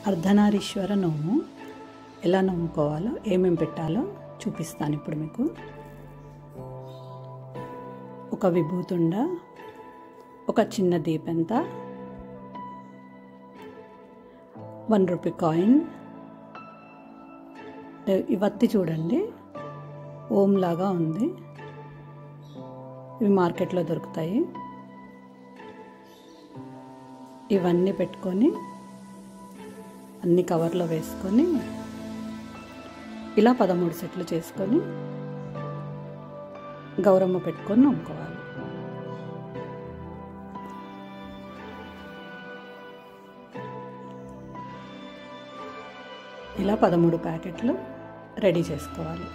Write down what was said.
అర్ధనారీశ్వర నోము ఎలా నోముకోవాలో ఏమేం పెట్టాలో చూపిస్తాను ఇప్పుడు మీకు. ఒక విభూతుండ, ఒక చిన్న దీపెంత, 1 రూపీ కాయిన్. ఈ వత్తి చూడండి ఓం లాగా ఉంది, ఇవి మార్కెట్లో దొరుకుతాయి. ఇవన్నీ పెట్టుకొని అన్ని కవర్లో వేసుకొని ఇలా 13 సెట్లు చేసుకొని గౌరమ్మ పెట్టుకొని నమ్ముకోవాలి. ఇలా 13 ప్యాకెట్లు రెడీ చేసుకోవాలి.